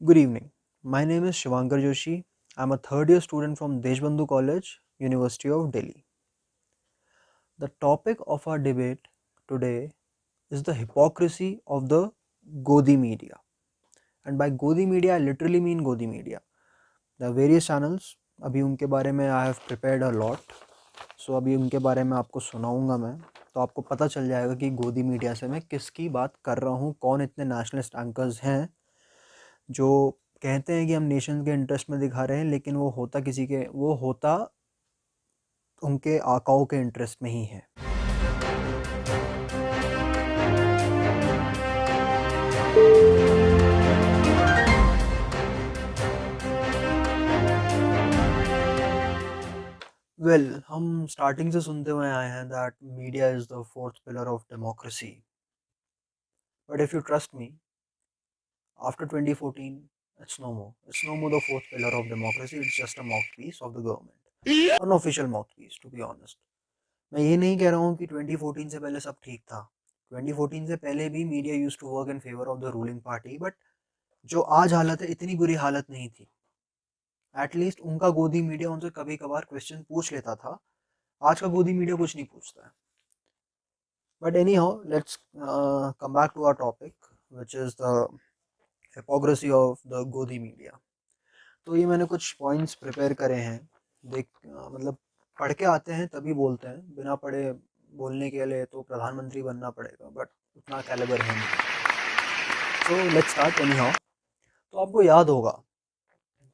Good evening. My name is Shivankar Joshi. I'm a third year student from Deshbandhu College, University of Delhi. The topic of our debate today is the hypocrisy of the Godi media. And by Godi media, I literally mean Godi media. There are various channels. अभी उनके बारे में I have prepared a lot. So अभी उनके बारे में आपको सुनाऊंगा मैं. तो आपको पता चल जाएगा कि गोदी मीडिया से मैं किसकी बात कर रहा हूँ, कौन इतने नेशनलिस्ट एंकर्स हैं जो कहते हैं कि हम नेशन के इंटरेस्ट में दिखा रहे हैं, लेकिन वो होता उनके आकाओं के इंटरेस्ट में ही है. हम स्टार्टिंग से सुनते हुए आए हैं that media is the fourth pillar of democracy. But if you trust me, after 2014 it's no more the fourth pillar of democracy. It's just a mouthpiece of the government, unofficial mouthpiece, to be honest. मैं ये नहीं कह रहा हूँ कि 2014 से पहले सब ठीक था. 2014 से पहले भी media used to work in favour of the ruling party, but जो आज हालत है, इतनी बुरी हालत नहीं थी. एटलीस्ट उनका गोदी मीडिया उनसे कभी कभार क्वेश्चन पूछ लेता था. आज का गोदी मीडिया कुछ नहीं पूछता है. But anyhow, let's come back to our topic, which is the hypocrisy of the godi media. तो ये मैंने कुछ पॉइंट्स प्रिपेयर करे हैं. मतलब पढ़ के आते हैं तभी बोलते हैं, बिना पढ़े बोलने के लिए तो प्रधानमंत्री बनना पड़ेगा, बट उतना कैलिबर है नहीं. So let's start any how. तो आपको याद होगा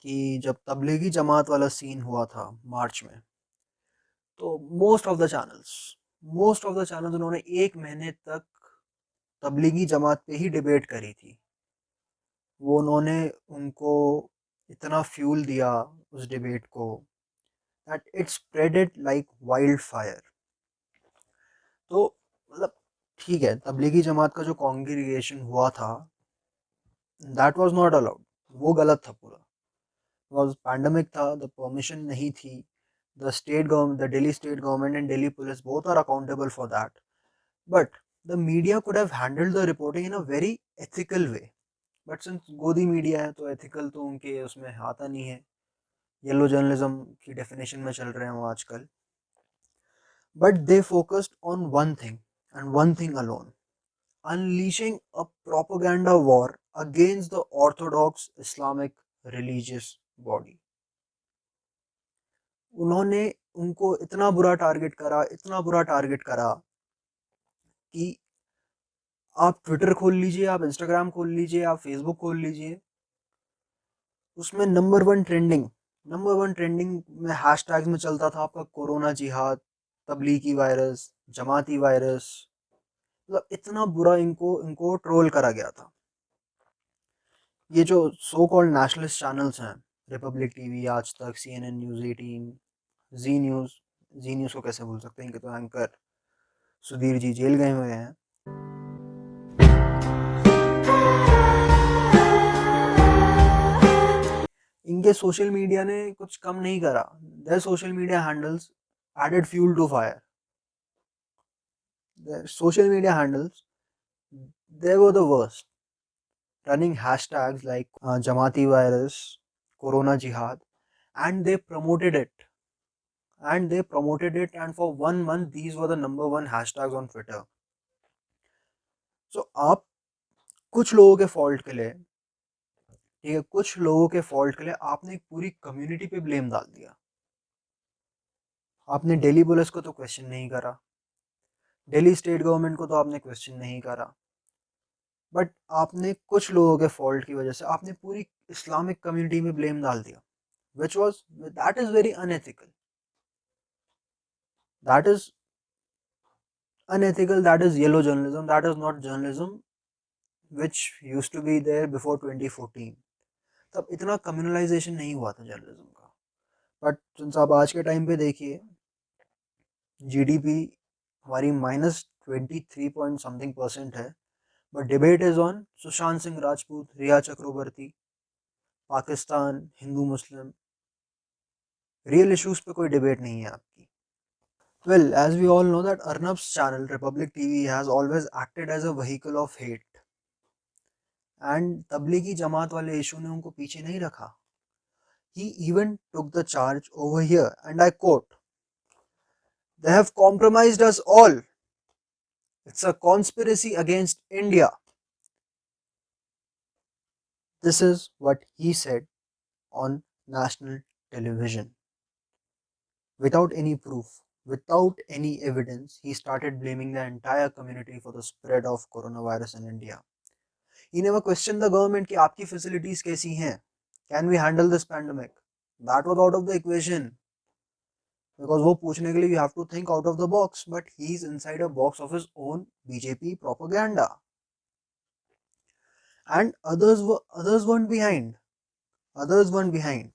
कि जब तबलीगी जमात वाला सीन हुआ था मार्च में, तो मोस्ट ऑफ द चैनल्स उन्होंने एक महीने तक तबलीगी जमात पे ही डिबेट करी थी. वो उन्होंने उनको इतना फ्यूल दिया उस डिबेट को that it spreaded like wild fire. तो मतलब ठीक है, तबलीगी जमात का जो कॉन्ग्रीगेशन हुआ था, दैट वाज नॉट अलाउड. वो गलत था पूरा. बिकॉज पैंडमिक था, द परमिशन नहीं थी. The Delhi state government and Delhi police both are accountable for that. But the media could have handled the reporting in a very ethical way. But since गोदी media है तो ethical तो उनके उसमें आता नहीं है. येलो जर्नलिज्म की डेफिनेशन में चल रहे हैं वो आजकल. But they focused on one thing and one thing alone: unleashing a propaganda war against the orthodox Islamic religious body. उन्होंने उनको इतना बुरा टारगेट करा कि आप ट्विटर खोल लीजिए, आप इंस्टाग्राम खोल लीजिए, आप फेसबुक खोल लीजिए, उसमें नंबर वन ट्रेंडिंग में हैशटैग्स में चलता था आपका कोरोना जिहाद, तबलीगी वायरस, जमाती वायरस. मतलब इतना बुरा इनको ट्रोल करा गया था. ये जो सो कॉल्ड नेशनलिस्ट चैनल्स हैं, रिपब्लिक टीवी, आज तक, CNN न्यूज़ 18, जी न्यूज़ को कैसे भूल सकते हैं, इनके तो एंकर सुधीर जी जेल गए हुए हैं. इनके सोशल मीडिया ने कुछ कम नहीं करा. Their social media handles added fuel to fire. Their social media handles, they were the worst, running hashtags like Jamati virus, Corona jihad, and they promoted it. And for 1 month, these were the number one hashtags on Twitter. So, आप कुछ लोगों के fault के लिए, ठीक है, कुछ लोगों के फॉल्ट के लिए आपने एक पूरी कम्युनिटी पे ब्लेम डाल दिया. आपने दिल्ली पुलिस को तो क्वेश्चन नहीं करा, दिल्ली स्टेट गवर्नमेंट को तो आपने क्वेश्चन नहीं करा, बट आपने कुछ लोगों के फॉल्ट की वजह से आपने पूरी इस्लामिक कम्युनिटी में ब्लेम डाल दिया, that is very unethical. That is unethical. That is yellow journalism. That is not journalism which used to be there before 2014. तब इतना कम्युनलाइजेशन नहीं हुआ था जर्नलिज्म का. बट सिंस आप आज के टाइम पे देखिए, GDP हमारी -23 पॉइंट समथिंग परसेंट है, but debate is on Sushant Singh Rajput, Rhea Chakraborty, Pakistan, Hindu Muslim. Real issues पे कोई डिबेट नहीं है आपकी. Well, as we all know that Arnab's channel, Republic TV, has always acted as a vehicle of hate. And Tablighi Jamaat वाले इशू ने उनको पीछे नहीं रखा. He even took the charge over here, and I quote, "They have compromised us all. It's a conspiracy against India." This is what he said on national television. Without any proof, without any evidence, he started blaming the entire community for the spread of coronavirus in India. He never questioned the government कि आपकी facilities कैसी हैं? Can we handle this pandemic? That was out of the equation. Because वो पूछने के लिए you have to think out of the box, but he's inside a box of his own BJP propaganda. And others weren't behind. Others weren't behind.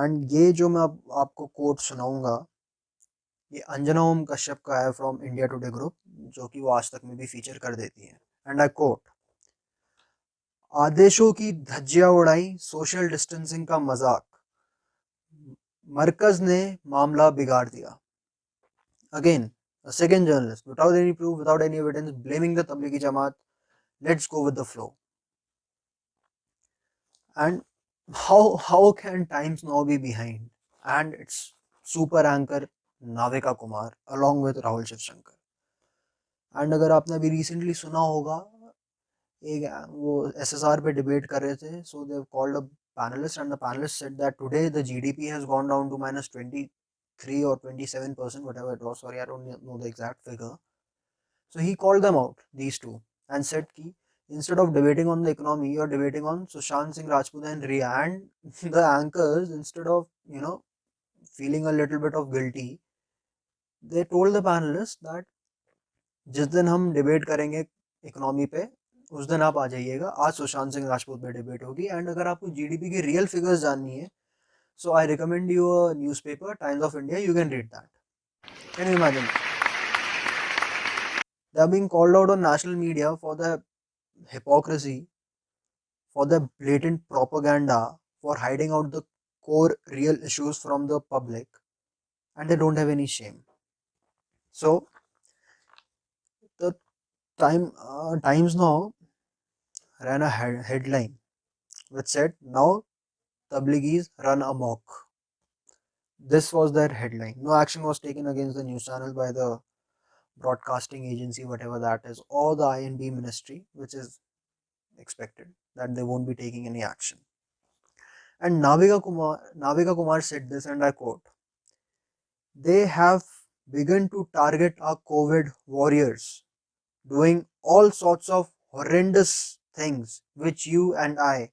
And ये जो मैं आपको coat सुनाऊंगा, ये अंजना ओम कश्यप का है फ्रॉम इंडिया टुडे ग्रुप, जो कि वो आज तक में भी फीचर कर देती है. एंड आई कोट, आदेशों की धज्जियां उड़ाई, सोशल डिस्टेंसिंग का मजाक, मरकज ने मामला बिगाड़ दिया. Again, a second journalist, without any proof, without any evidence, blaming the Tablighi Jamaat. Let's go with the flow. And how can Times now be behind? And it's super anchor Navika Kumar along with Rahul Shivshankar. And अगर आपने अभी recently सुना होगा, एक वो SSR पे debate कर रहे थे, so they've called a panelist and the panelist said that today the GDP has gone down to minus 23 or 27%, whatever it was. Sorry, I don't know the exact figure. So he called them out, these two, and said ki instead of debating on the economy, you're debating on Sushant Singh Rajput and Riya. And the anchors, instead of, feeling a little bit of guilty, they told the panelists that जिस दिन हम debate करेंगे economy पे, उस दिन आप आ जाइएगा. आज सुशांत सिंह राजपूत पे डिबेट होगी. एंड अगर आपको जीडीपी की रियल फिगर्स जाननी है, so I recommend you a newspaper, Times of India. You can read that. Can you imagine? They are being called out on national media for the hypocrisy, for the blatant propaganda, for hiding out the core real issues from the public, and they don't have any shame. So the Times now ran a headline which said, "Now Tabligis run amok." This was their headline. No action was taken against the news channel by the broadcasting agency, whatever that is, or the INB ministry, which is expected that they won't be taking any action. And Navika Kumar said this, and I quote, "They have begun to target our COVID warriors, doing all sorts of horrendous things which you and I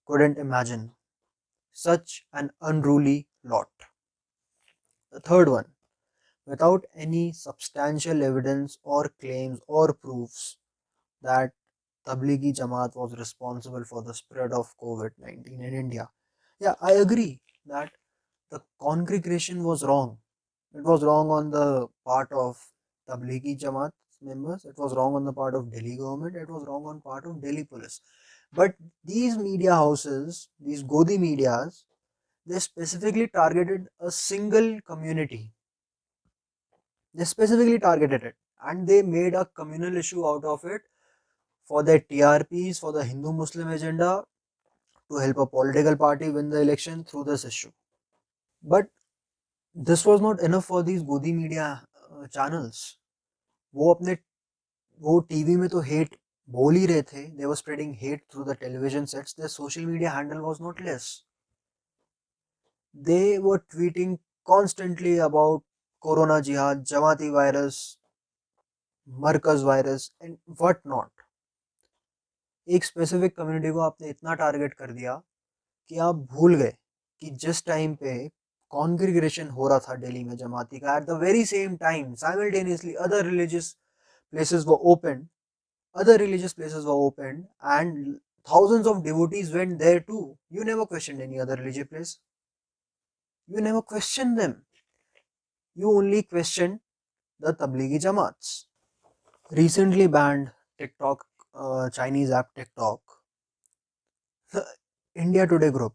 couldn't imagine. Such an unruly lot." The third one, without any substantial evidence or claims or proofs that Tablighi Jamaat was responsible for the spread of COVID-19 in India. Yeah, I agree that the congregation was wrong. It was wrong on the part of Tablighi Jamaat members. It was wrong on the part of Delhi government. It was wrong on part of Delhi police. But these media houses, these Godi medias, they specifically targeted a single community. They specifically targeted it, and they made a communal issue out of it for their TRPs, for the Hindu Muslim agenda, to help a political party win the election through this issue. But this was not enough for these Godi media channels. वो अपने वो TV में तो hate बोल ही रहे थे. They were spreading hate through the television sets. Their social media handle was not less. They were tweeting constantly about Corona Jihad, Jamaati virus, Markaz virus, and what not. एक specific community को आपने इतना target कर दिया कि आप भूल गए कि जिस टाइम पे कॉन्ग्रीगेशन हो रहा था दिल्ली में जमाती का, at the very same time simultaneously other religious places were opened, other religious places were opened, and thousands of devotees went there too. You never questioned any other religious place. You never questioned them. You only questioned the Tablighi Jamaats. Recently banned TikTok, Chinese app TikTok, the India Today group,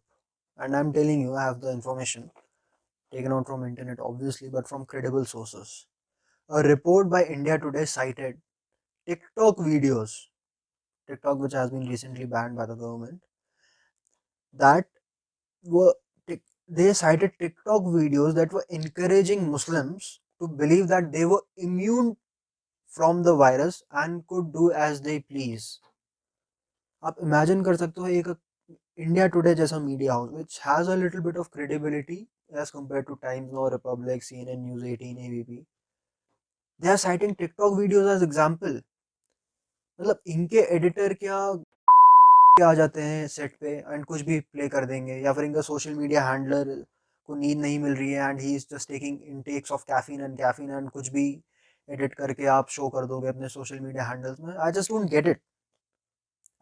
and I'm telling you, I have the information taken out from internet obviously, but from credible sources. A report by India Today cited TikTok videos TikTok, which has been recently banned by the government, that were they cited TikTok videos that were encouraging Muslims to believe that they were immune from the virus and could do as they please. आप imagine कर सकते हो एक India Today जैसा media house which has a little bit of credibility as compared to Times Now, Republic, CNN, News 18, ABP. They are citing TikTok videos as example. मतलब इनके editor क्या आ जाते हैं सेट पे एंड कुछ भी प्ले कर देंगे, या फिर इनका सोशल मीडिया हैंडलर को नींद नहीं मिल रही है and he is just taking intakes of caffeine and कुछ भी एडिट करके आप शो कर दोगे अपने सोशल मीडिया हैंडल्स में. I just don't get it.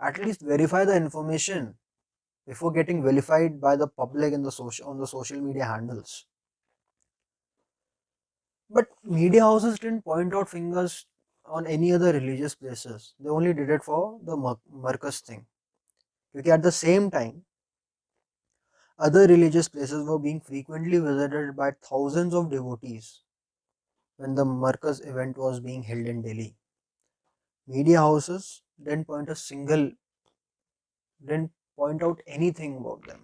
At least verify the information before getting vilified by the public in the social on the social media handles. But media houses didn't point out fingers on any other religious places. They only did it for the Marcus thing. Because at the same time, other religious places were being frequently visited by thousands of devotees when the Marcus event was being held in Delhi. Media houses didn't point out anything about them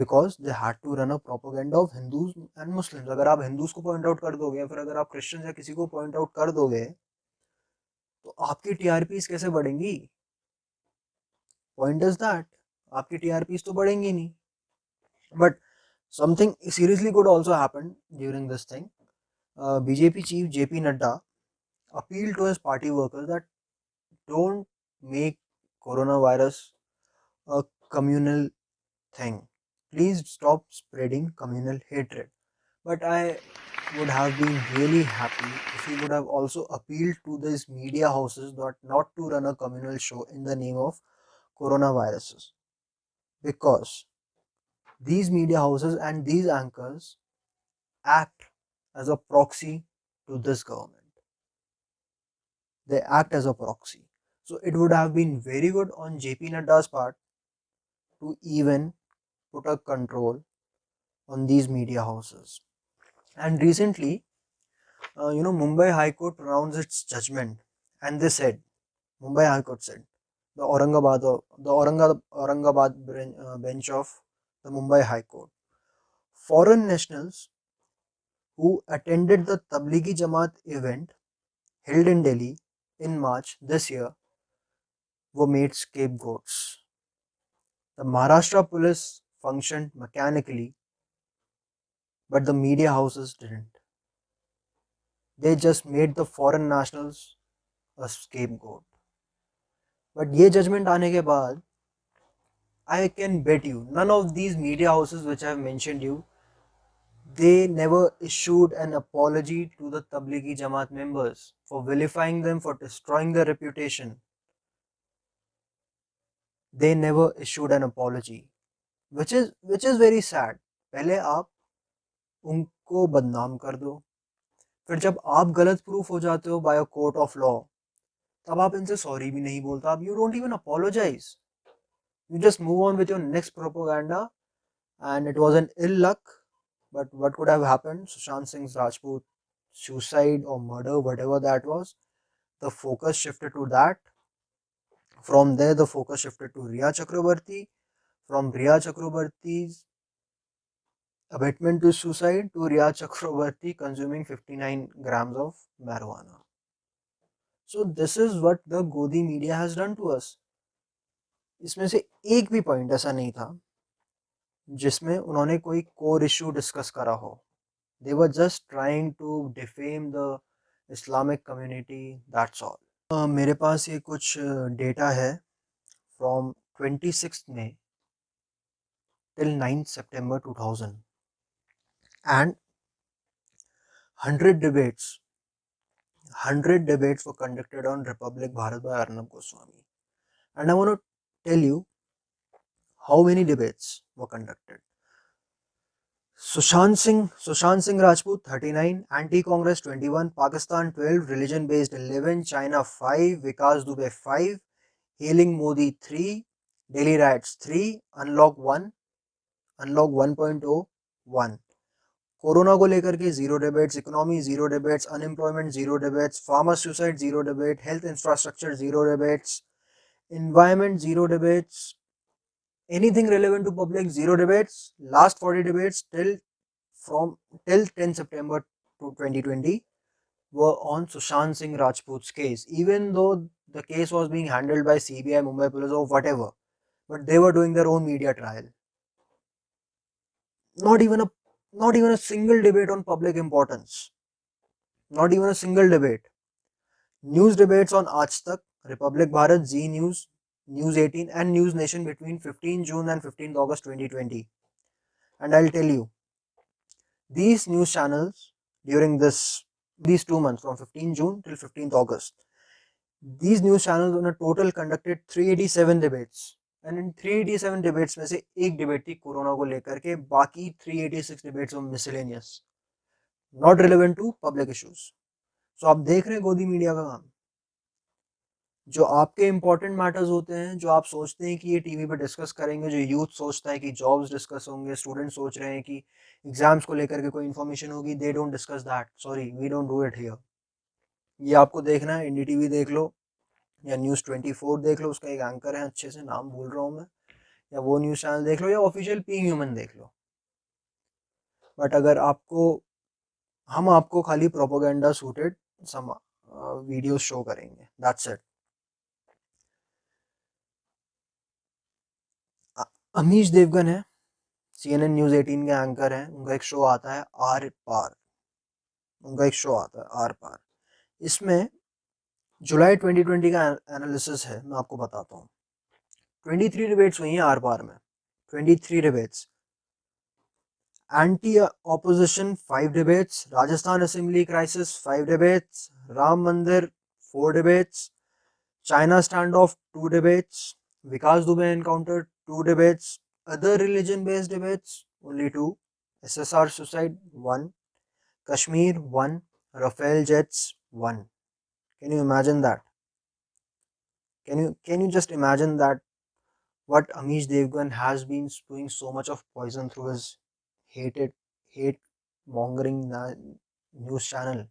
because they had to run a propaganda of Hindus and Muslims. अगर आप Hindus को point out कर दोगे या फिर अगर आप Christians या किसी को point out कर दोगे तो आपकी TRPs कैसे बढ़ेंगी? Point is that आपकी TRPs तो बढ़ेंगी नहीं. But something seriously could also happen during this thing. BJP chief JP Nadda appealed to his party workers that don't make coronavirus a communal thing. Please stop spreading communal hatred. But I would have been really happy if he would have also appealed to these media houses not to run a communal show in the name of coronaviruses. Because these media houses and these anchors act as a proxy to this government. They act as a proxy. So it would have been very good on JP Nadda's part to even put a control on these media houses. And recently, Mumbai High Court pronounced its judgment, and they said, Mumbai High Court said, the Aurangabad bench of the Mumbai High Court, foreign nationals who attended the Tablighi Jamaat event held in Delhi in March this year were made scapegoats. The Maharashtra police functioned mechanically, but the media houses didn't. They just made the foreign nationals a scapegoat. But ये judgment आने के बाद, I can bet you, none of these media houses which I have mentioned you, they never issued an apology to the Tablighi Jamaat members for vilifying them, for destroying their reputation. They never issued an apology, which is very sad. पहले आप उनको बदनाम कर दो, फिर जब आप गलत प्रूफ हो जाते हो by a court of law, तब आप इनसे सॉरी भी नहीं बोलता. आप you don't even apologise. You just move on with your next propaganda, and it was an ill luck. But what could have happened? Sushant Singh Rajput suicide or murder, whatever that was, the focus shifted to that. From there, the focus shifted to Riya Chakrabarti. From Riya Chakrabarti's abetment to suicide to Riya Chakrabarti consuming 59 grams of marijuana. So this is what the Godi media has done to us. इसमें से एक भी point ऐसा नहीं था जिसमें उन्होंने कोई कोर इशू डिस्कस करा हो. They were just trying to defame the Islamic community, that's all. मेरे पास ये कुछ डेटा है from 26th May till 9th September 2000 and 100 debates were conducted on Republic Bharat by Arnab Goswami. And I want to tell you how many debates were conducted. Sushant Singh Rajput 39, Anti-Congress 21, Pakistan 12, Religion-Based 11, China 5, Vikas Dubey 5, Hailing Modi 3, Delhi Riots 3, Unlock 1, Unlock 1.0 1, corona को लेकर के zero debates, economy zero debates, unemployment zero debates, farmer suicide zero debate, health infrastructure zero debates, environment zero debates, anything relevant to public zero debates. Last 40 debates till 10 September 2020 were on Sushant Singh Rajput's case, even though the case was being handled by CBI, Mumbai Police or whatever, but they were doing their own media trial. Not even a not even a single debate on public importance. Not even a single debate. News debates on Aaj Tak, Republic Bharat, Z News, News 18 and News Nation between 15 June and 15th August 2020. And I'll tell you, these news channels during these 2 months from 15 June till 15th August, these news channels on a total conducted 387 debates. And in 387 debates में से एक debate थी corona को लेकर के, बाकी 386 debates were miscellaneous, not relevant to public issues. So आप देख रहे हैं गोदी मीडिया का काम, जो आपके इंपॉर्टेंट मैटर्स होते हैं, जो आप सोचते हैं कि ये टीवी पे डिस्कस करेंगे, जो यूथ सोचता है कि जॉब्स डिस्कस होंगे, स्टूडेंट सोच रहे हैं कि एग्जाम्स को लेकर के कोई इन्फॉर्मेशन होगी, they don't discuss that, sorry we don't do it here. ये आपको देखना है, एनडीटीवी देख लो या न्यूज़ 24 देख लो, उसका एक एंकर है, अच्छे से नाम भूल रहा हूँ मैं, या वो न्यूज़ चैनल देख लो या ऑफिशियल पी ह्यूमन देख लो। बट अगर हम आपको खाली propaganda suited some video show करेंगे, दैट्स इट। अमीश देवगन है, CNN न्यूज़ 18 के एंकर हैं, उनका एक शो आता है आर पार, आर पार। इसमें जुलाई 2020 का एनालिसिस है, मैं आपको बताता हूँ। 23 डिबेट्स हुई हैं आर पार में, 23 debates. Anti opposition 5 debates, Rajasthan assembly crisis 5 debates, Ram मंदिर 4 debates, China stand of 2 debates, Vikas Dubey encounter 2 debates, other religion based debates only 2, SSR suicide 1, Kashmir 1, Rafale jets 1. Can you imagine that? Can you just imagine that what Amish Devgan has been spewing so much of poison through his hate mongering news channel?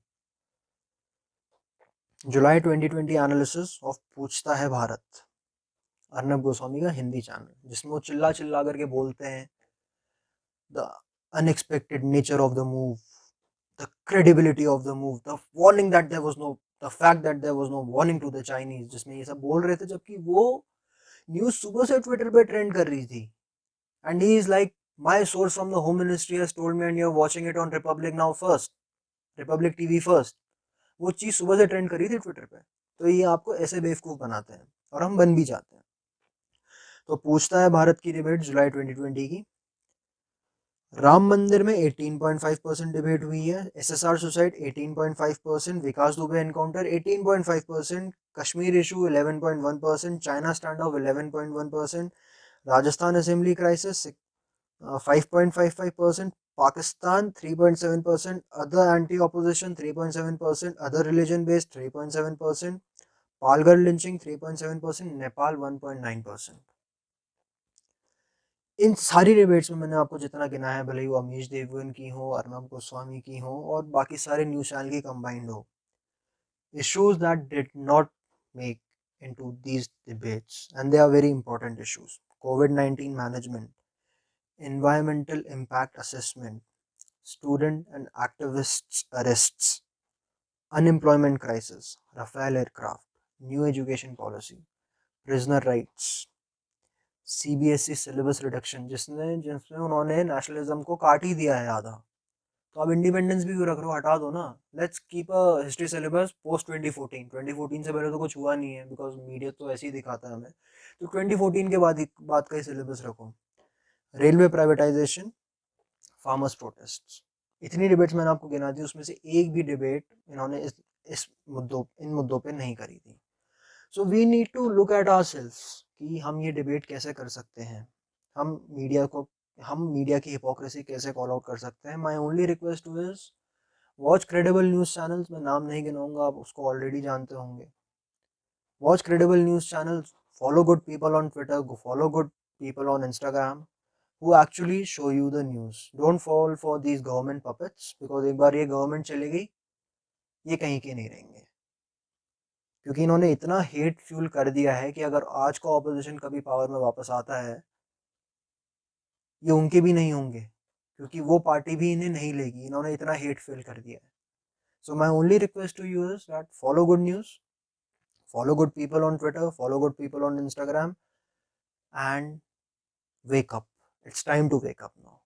July 2020 analysis of पूछता है भारत, अर्नब गोस्वामी का Hindi channel, जिसमें वो चिल्ला चिल्ला करके बोलते हैं the unexpected nature of the move, the credibility of the move, the warning that there was no, the fact that there was no warning to the Chinese, जिसमें ये सब बोल रहे थे, जबकि वो न्यूज सुबह से ट्विटर पे ट्रेंड कर रही थी। And he is like, my source from the home ministry has told me and you are watching it on Republic now first, Republic TV first. वो चीज सुबह से ट्रेंड कर रही थी ट्विटर पे। तो ये आपको ऐसे बेवकूफ बनाते हैं और हम बन भी जाते हैं। तो पूछता है भारत की डिबेट जुलाई 2020 की, राम मंदिर में 18.5% डिबेट हुई है, SSR suicide 18.5%, Vikas Dubey encounter 18.5%, Kashmir issue 11.1%, China stand of 11.1%, Rajasthan assembly crisis 5.55%, Pakistan 3.7%, other anti opposition 3.7%, other religion based 3.7%, Palghar lynching 3.7%, Nepal 1.9%। इन सारी डिबेट्स में मैंने आपको जितना गिना है, भले ही वो अमीश देवगन की हो, अर्नब गोस्वामी की हो और बाकी सारे न्यूज चैनल की कंबाइंड हो, issues that did not make into these debates, and they are very important issues: COVID-19 management, environmental impact assessment, student and activists arrests, unemployment crisis, Rafale aircraft, new education policy, prisoner rights, CBSE syllabus reduction, जिसमें उन्होंने nationalism को काट ही दिया है आधा। तो आप independence भी क्यों रख रहे हो, हटा दो ना। Let's keep a history syllabus post 2014 से पहले तो कुछ हुआ नहीं है, बिकॉज मीडिया तो ऐसे ही दिखाता है हमें। तो 2014 के बाद का ही सिलेबस रखो। रेलवे प्राइवेटाइजेशन, फार्मर्स प्रोटेस्ट, इतनी डिबेट्स मैंने आपको गिना दी, उसमें से एक भी डिबेट इन्होंने इन मुद्दों पे नहीं करी थी। So we need to look at ourselves कि हम ये डिबेट कैसे कर सकते हैं, हम मीडिया की हिपोक्रेसी कैसे कॉल आउट कर सकते हैं। My only request is watch credible news channels, मैं नाम नहीं गिनाऊंगा, आप उसको ऑलरेडी जानते होंगे। Watch credible news channels, follow good people on Twitter, follow good people on Instagram, who actually show you the news. Don't fall for these government puppets, because एक बार ये government चली गई, ये कहीं के नहीं रहेंगे, क्योंकि इन्होंने इतना हेट फ्यूल कर दिया है कि अगर आज का ऑपोजिशन कभी पावर में वापस आता है, ये उनके भी नहीं होंगे, क्योंकि वो पार्टी भी इन्हें नहीं लेगी, इन्होंने इतना हेट फ्यूल कर दिया है. So my only request to you is that follow good news, follow good people on Twitter, follow good people on Instagram, and wake up. It's time to wake up now.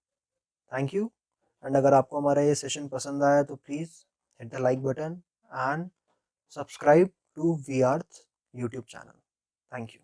Thank you. And अगर आपको हमारा ये session पसंद आया तो please hit the like button and subscribe to We Arth YouTube channel. Thank you.